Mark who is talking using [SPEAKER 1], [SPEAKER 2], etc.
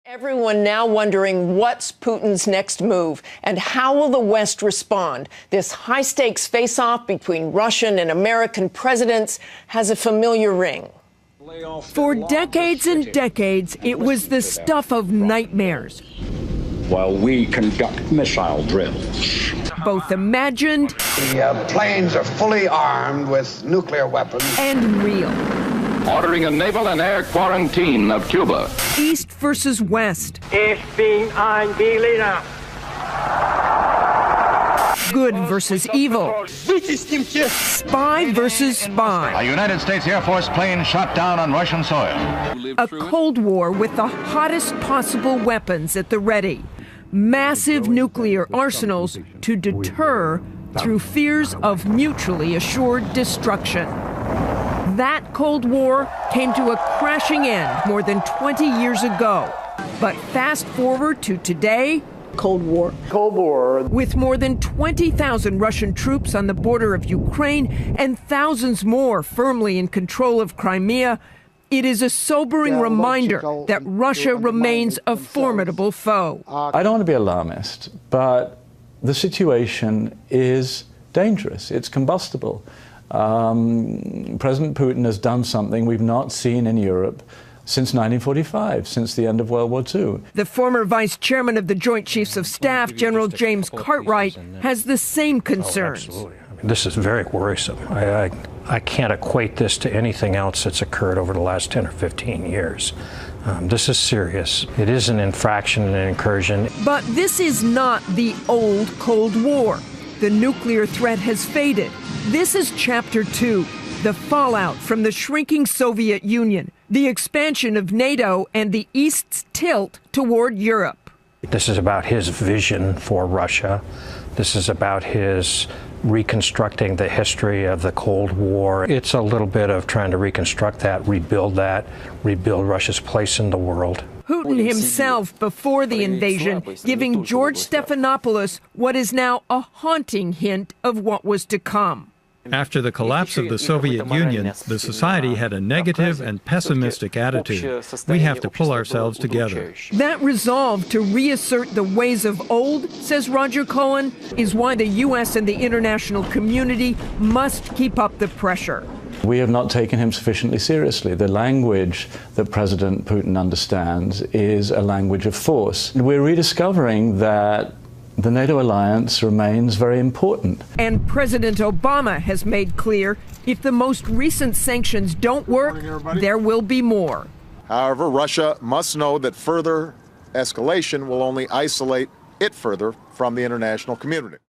[SPEAKER 1] Everyone now wondering what's Putin's next move and how will the West respond? This high-stakes face-off between Russian and American presidents has a familiar ring.
[SPEAKER 2] For decades and decades, it was the stuff of nightmares.
[SPEAKER 3] While we conduct missile drills.
[SPEAKER 2] Both imagined
[SPEAKER 4] The planes are fully armed with nuclear weapons.
[SPEAKER 2] and real.
[SPEAKER 5] Ordering a naval and air quarantine of Cuba.
[SPEAKER 2] East versus West.
[SPEAKER 6] Ich bin ein Berliner.
[SPEAKER 2] Good versus evil. Spy versus spy.
[SPEAKER 7] A United States Air Force plane shot down on Russian soil.
[SPEAKER 2] A Cold War with the hottest possible weapons at the ready. Massive nuclear arsenals to deter through fears of mutually assured destruction. That Cold War came to a crashing end more than 20 years ago. But fast forward to today,
[SPEAKER 1] Cold War.
[SPEAKER 2] with more than 20,000 Russian troops on the border of Ukraine and thousands more firmly in control of Crimea, it is a sobering reminder that Russia remains a formidable foe.
[SPEAKER 8] I don't want to be alarmist, but the situation is dangerous. It's combustible. President Putin has done something we've not seen in Europe since 1945, since the end of World War II.
[SPEAKER 2] The former vice chairman of the Joint Chiefs of Staff, General James Cartwright, has the same concerns.
[SPEAKER 9] This is very worrisome. I can't equate this to anything else that's occurred over the last 10 or 15 years. This is serious. It is an infraction and an incursion.
[SPEAKER 2] But this is not the old Cold War. The nuclear threat has faded. This is Chapter 2, the fallout from the shrinking Soviet Union, the expansion of NATO, and the East's tilt toward Europe.
[SPEAKER 9] This is about his vision for Russia. This is about his reconstructing the history of the Cold War. It's a little bit of trying to reconstruct that, rebuild Russia's place in the world.
[SPEAKER 2] Putin himself, before the invasion, giving George Stephanopoulos what is now a haunting hint of what was to come.
[SPEAKER 10] After the collapse of the Soviet Union, the society had a negative and pessimistic attitude. We have to pull ourselves together.
[SPEAKER 2] That resolve to reassert the ways of old, says Roger Cohen, is why the U.S. and the international community must keep up the pressure.
[SPEAKER 8] We have not taken him sufficiently seriously. The language that President Putin understands is a language of force. We're rediscovering that the NATO alliance remains very important.
[SPEAKER 2] And President Obama has made clear if the most recent sanctions don't work, there will be more.
[SPEAKER 11] However, Russia must know that further escalation will only isolate it further from the international community.